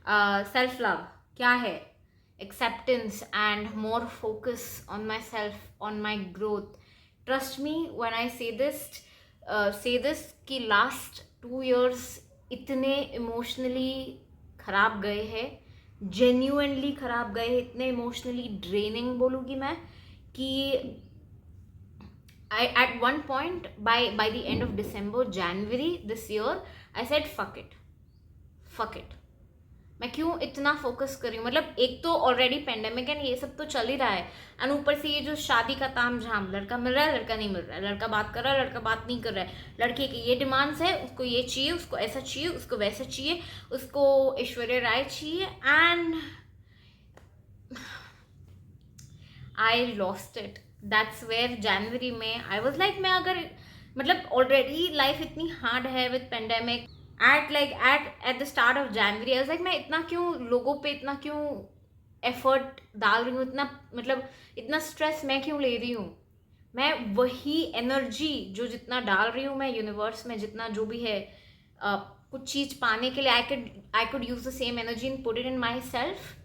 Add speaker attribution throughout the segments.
Speaker 1: Self love क्या है? Acceptance and more focus on my self, on my growth. Trust me when I से this कि last 2 years इतने emotionally खराब गए हैं, जेन्यूनली खराब गए, इतने इमोशनली ड्रेनिंग बोलूँगी मैं कि I at one point by the end of December, January this year, I said fuck it. मैं क्यों इतना फोकस कर रही हूँ? मतलब एक तो ऑलरेडी पेंडेमिक है, ये सब तो चल ही रहा है, और ऊपर से ये जो शादी का ताम झाम, लड़का मिल रहा है, लड़का नहीं मिल रहा है, लड़का बात कर रहा है, लड़का बात नहीं कर रहा है, लड़के की ये डिमांड्स है, उसको ये चाहिए, उसको ऐसा चाहिए, उसको वैसा चाहिए, उसको ऐश्वर्या राय चाहिए, and I lost it. That's where जनवरी में आई वॉज लाइक, मैं अगर मतलब ऑलरेडी लाइफ इतनी हार्ड है with pandemic, at the start of January I was like, मैं इतना क्यों लोगों पे इतना क्यों एफर्ट डाल रही हूँ, इतना मतलब इतना स्ट्रेस मैं क्यों ले रही हूँ? मैं वही एनर्जी जो जितना डाल रही हूँ मैं यूनिवर्स में, जितना जो भी है कुछ चीज़ पाने के लिए, I could use the same energy and put it in my self.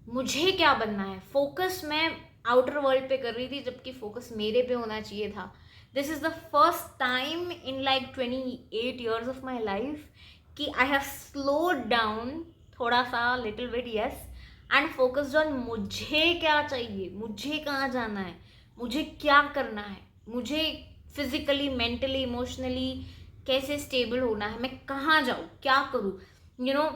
Speaker 1: मुझे क्या बनना है? फोकस मैं आउटर वर्ल्ड पे कर रही थी, जबकि फोकस मेरे पे होना चाहिए था. This is the first time in like 28 years of my life कि आई हैव स्लोड डाउन थोड़ा सा, little bit, yes, and focused on मुझे क्या चाहिए, मुझे कहाँ जाना है, मुझे क्या करना है, मुझे फिजिकली, मेंटली, इमोशनली कैसे स्टेबल होना है, मैं कहाँ जाऊँ, क्या करूँ. यू नो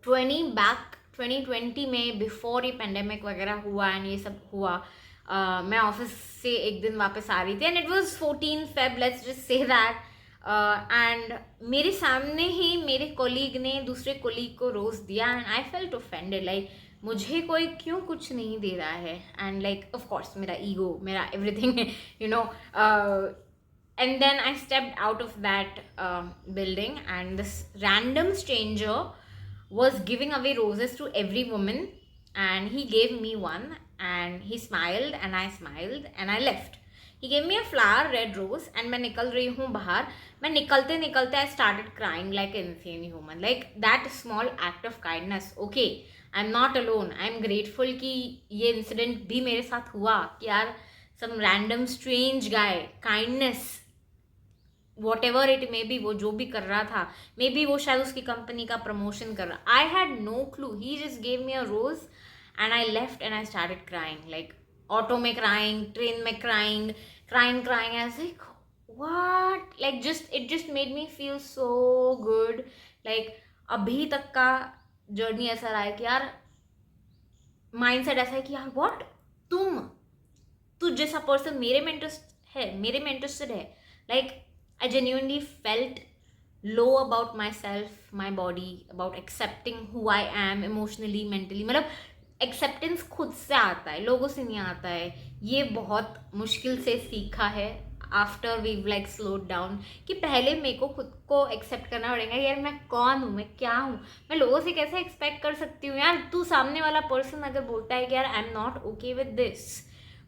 Speaker 1: 2020 में, बिफोर ये पेंडेमिक वगैरह हुआ एंड ये सब हुआ, मैं ऑफिस से एक दिन वापस आ रही थी and it was 14 Feb, let's just say that, and मेरे सामने ही मेरे कोलीग ने दूसरे कोलीग को रोज दिया and I felt offended, like मुझे कोई क्यों कुछ नहीं दे रहा है. एंड लाइक ऑफ कोर्स मेरा ईगो, मेरा everything, you know. And then I stepped out of that building, and this random stranger was giving away roses to every woman, and he gave me one, and he smiled and I smiled and I left. He gave me a flower, red rose, and मैं निकल रही हूँ बाहर. मैं निकलते निकलते I started crying like an insane human. Like that small act of kindness. Okay, I'm not alone. I'm grateful कि ये incident भी मेरे साथ हुआ, कि यार some random strange guy, kindness, what ever it may be, वो जो भी कर रहा था, मे बी वो शायद उसकी कंपनी का प्रमोशन कर रहा. I had no clue. He just gave me a rose and I left and I started crying, like auto में क्राइंग, ट्रेन में crying, crying as like what, like just it just made me feel so good. Like अभी तक का journey ऐसा रहा है कि यार, माइंड सेट ऐसा है कि यार व्हाट, तू जैसा पर्सन मेरे में इंटरेस्टेड है. Like I genuinely felt low about myself, my body, about accepting who I am emotionally, mentally. मतलब acceptance खुद से आता है, लोगों से नहीं आता है. ये बहुत मुश्किल से सीखा है after we've like slowed down, कि पहले मेरे को खुद को एक्सेप्ट करना पड़ेगा. यार मैं कौन हूँ, मैं क्या हूँ, मैं लोगों से कैसे एक्सपेक्ट कर सकती हूँ यार. तू सामने वाला पर्सन अगर बोलता है कि यार आई am not okay with this,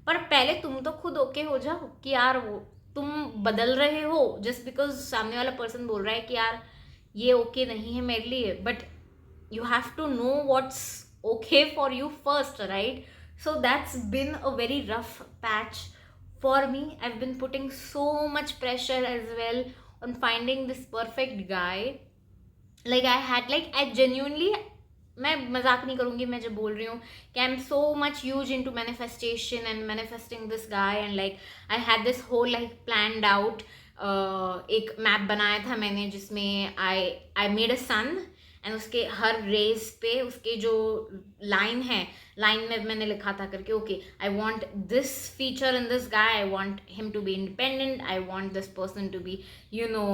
Speaker 1: पर पहले तुम तो खुद ओके हो जाओ कि यार वो तुम बदल रहे हो जस्ट बिकॉज सामने वाला पर्सन बोल रहा है कि यार ये ओके नहीं है मेरे लिए. But you have to know what's okay for you first, right? So that's been a very rough patch for me. I have been putting so much pressure as well on finding this perfect guy. Like I genuinely, मैं मजाक नहीं करूँगी मैं जब बोल रही हूँ कि I am so much huge into manifestation and manifesting this guy, and like I had this whole like planned out. एक मैप बनाया था मैंने जिसमें I made a sun, and उसके हर रेस पे उसके जो लाइन में मैंने लिखा था करके, okay I want this feature in this guy, I want him to be independent, I want this person to be you know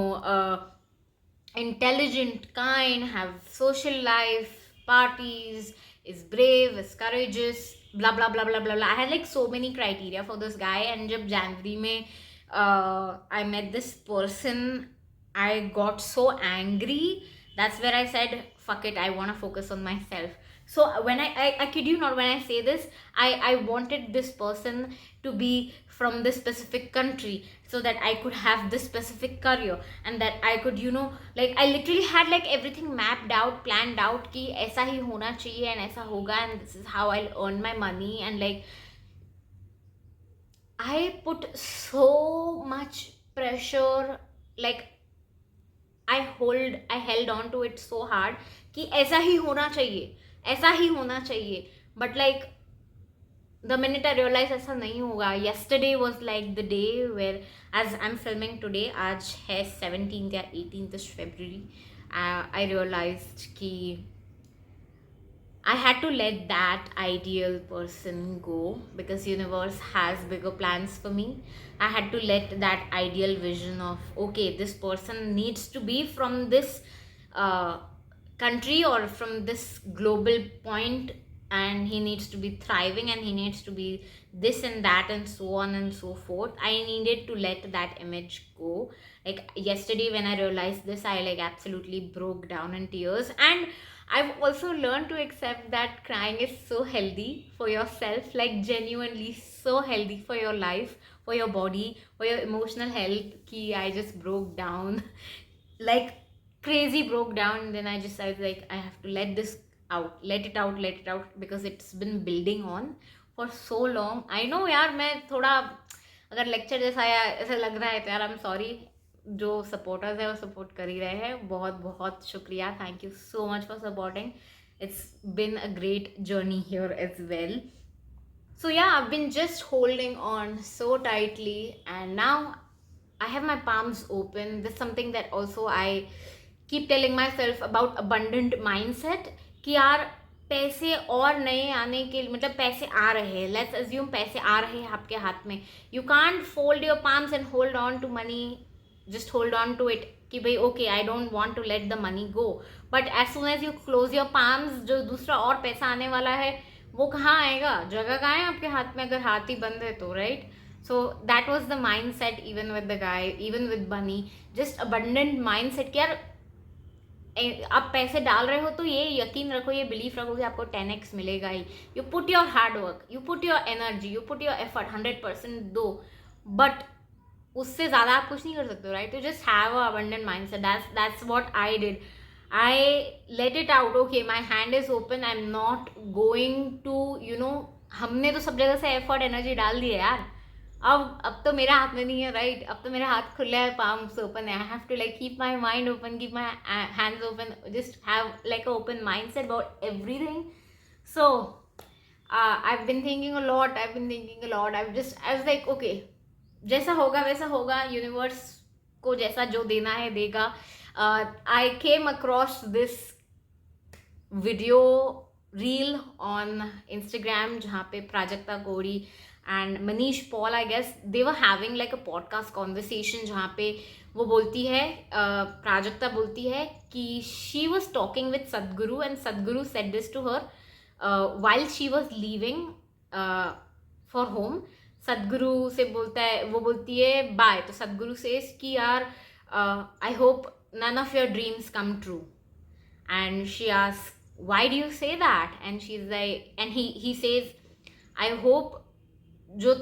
Speaker 1: intelligent, kind, have social life, parties, is brave, is courageous, blah blah blah blah blah blah. I had like so many criteria for this guy, and जब January में I met this person, I got so angry. That's where I said fuck it, I want to focus on myself. So when I kid you not, when I say this, I wanted this person to be from this specific country so that I could have this specific career, and that I could, you know, like I literally had like everything mapped out, planned out कि ऐसा ही होना चाहिए and ऐसा होगा, and this is how I'll earn my money. And like I put so much pressure, like I held on to it so hard कि ऐसा ही होना चाहिए, ऐसा ही होना चाहिए. But like the minute I realized ऐसा नहीं होगा, yesterday was like the day where, as I'm filming today, आज है 17th या 18th February, I realized कि I had to let that ideal person go because universe has bigger plans for me. I had to let that ideal vision of, okay, this person needs to be from this uh, country or from this global point, and he needs to be thriving, and he needs to be this and that and so on and so forth. I needed to let that image go. Like yesterday when I realized this, I like absolutely broke down in tears. And I've also learned to accept that crying is so healthy for yourself, like genuinely so healthy for your life, for your body, for your emotional health. Ki I just broke down, like crazy broke down, and then I was like, I have to let this out, let it out, let it out, because it's been building on for so long. I know यार, मैं थोड़ा अगर lecture जैसा या ऐसा लग रहा है तो यार, आई एम सॉरी. जो सपोर्टर्स है वो सपोर्ट कर ही रहे हैं. बहुत बहुत शुक्रिया. Thank you so much for supporting. It's been a great journey here as well. So yeah, I've been just holding on so tightly, and now I have my palms open. That's something that also I keep telling myself about abundant mindset. कि यार पैसे और नए आने के, मतलब पैसे आ रहे हैं, लेट्स अज्यूम पैसे आ रहे हैं आपके हाथ में. You can't fold your palms and hold on to money, just hold on to it कि भाई okay, I don't want to let the money go. But as soon as you close your palms, जो दूसरा और पैसा आने वाला है वो कहाँ आएगा, जगह कहाँ है आपके हाथ में अगर हाथ ही बंद है तो, right? So that was the mindset even with the guy, even with Bunny. Just abundant mindset कि यार आप पैसे डाल रहे हो तो ये यकीन रखो, ये बिलीफ रखो कि आपको 10x मिलेगा ही. You put your hard work, you put your energy, you put your effort, 100% दो, बट उससे ज़्यादा आप कुछ नहीं कर सकते हो, right? You just have a abundant mindset. That's what I did. I let it out. Okay, my hand is open, I am not going to, you know, हमने तो सब जगह से एफर्ट एनर्जी डाल दी है यार. अब तो मेरे हाथ में नहीं है, राइट? अब तो मेरे हाथ खुले हैं, पाम्स ओपन है. I have to like keep my mind open, keep my hands open, just have like a open mindset about everything. So I've been thinking a lot. I was like, okay, जैसा होगा वैसा होगा, universe को जैसा जो देना है देगा. I came across this video reel on Instagram जहाँ पे Prajakta Koli and Manish Paul, I guess, they were having like a podcast conversation जहाँ पे वो बोलती है, प्राजक्ता बोलती है कि she was talking with Sadhguru and Sadhguru said this to her while she was leaving for home. सदगुरु से बोलता है, वो बोलती है बाय, तो सदगुरु सेज कि यार I hope none of your dreams come true. And she asks, why do you say that? And she's like, and he says, I hope जो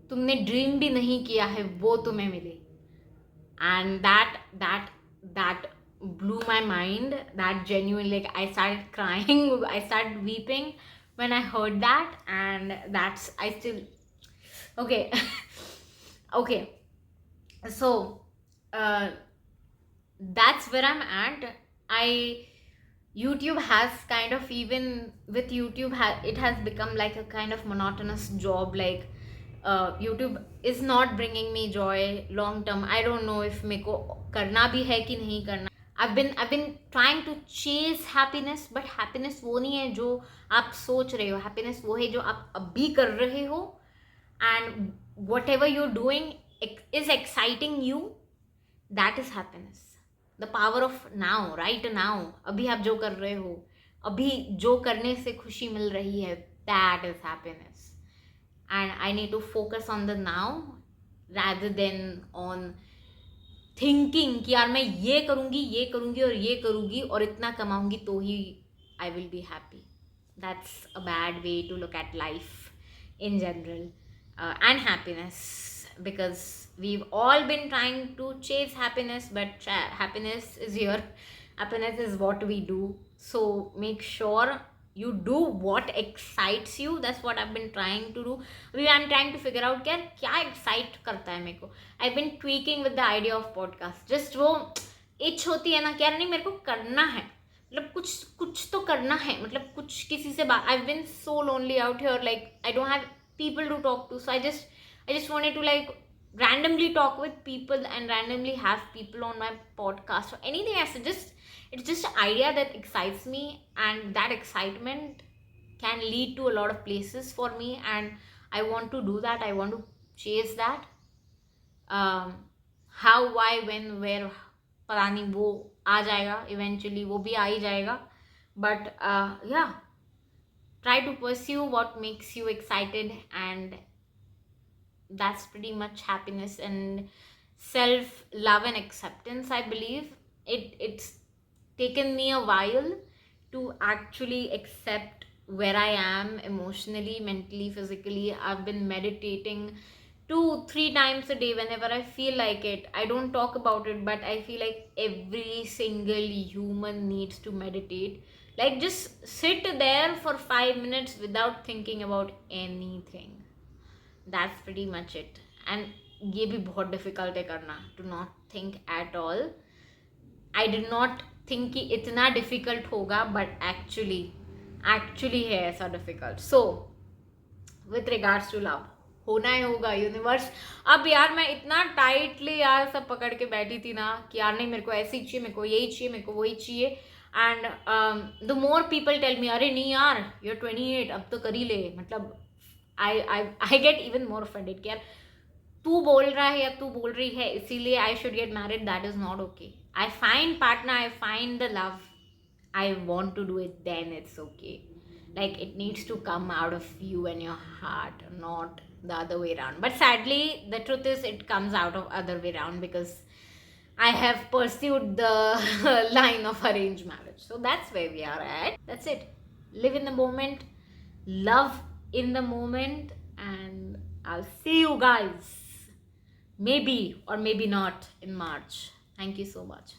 Speaker 1: तुमने ड्रीम भी नहीं किया है वो तुम्हें मिले. And that blew my mind. That genuinely, like, I started crying, I started weeping when I heard that. And that's, I still, okay. Okay, so that's where I'm at. YouTube has kind of, even with YouTube, it has become like a kind of monotonous job. Like YouTube is not bringing me joy long term. I don't know if मेरे को करना भी है कि नहीं करना. I've been trying to chase happiness, but happiness वो नहीं है जो आप सोच रहे हो. happiness वो है जो आप अभी कर रहे हो, and whatever you're doing is exciting you. That is happiness. The power of now, right now. अभी आप जो कर रहे हो, अभी जो करने से खुशी मिल रही है, that is happiness. And I need to focus on the now rather than on thinking कि यार मैं ये करूँगी और ये करूँगी और इतना कमाऊँगी तो ही I will be happy. That's a bad way to look at life in general, and happiness, because we've all been trying to chase happiness, but happiness is here. Happiness is what we do. So make sure you do what excites you. That's what I've been trying to do. I'm trying to figure out क्या excite करता है मेरे को. I've been tweaking with the idea of podcast. Just वो itch होती है ना कि यार नहीं मेरे को करना है, मतलब कुछ कुछ तो करना है, मतलब कुछ किसी से बात. I've been so lonely out here, like I don't have people to talk to, so I just wanted to like randomly talk with people and randomly have people on my podcast or anything else. It's just an idea that excites me, and that excitement can lead to a lot of places for me, and I want to do that. I want to chase that. How why when where पता नहीं, वो आ जाएगा eventually, वो भी आ ही जाएगा. But yeah, try to pursue what makes you excited, and that's pretty much happiness and self love and acceptance. I believe it's taken me a while to actually accept where I am emotionally, mentally, physically. I've been meditating 2-3 times a day whenever I feel like it. I don't talk about it, but I feel like every single human needs to meditate. Like just sit there for 5 minutes without thinking about anything. That's pretty much it. And ये भी बहुत difficult है करना, to not think at all. I did not think कि इतना difficult होगा, but actually है ऐसा difficult. So with regards to love, होना ही होगा यूनिवर्स. अब यार मैं इतना टाइटली यार सब पकड़ के बैठी थी ना कि यार नहीं मेरे को ऐसे ही चाहिए, मेरे को यही चाहिए, मेरे को वही चाहिए. And the more people tell me अरे नहीं यार you're 28 अब तो कर ही ले, मतलब I get even more offended कि यार तू बोल रहा है या तू बोल रही है इसीलिए I should get married. That is not okay. I find partner, I find the love, I want to do it, then it's okay. Like it needs to come out of you and your heart, not the other way around. But sadly the truth is it comes out of other way around, because I have pursued the line of arranged marriage. So that's where we are at. That's it. Live in the moment, love in the moment, and I'll see you guys maybe or maybe not in March. Thank you so much.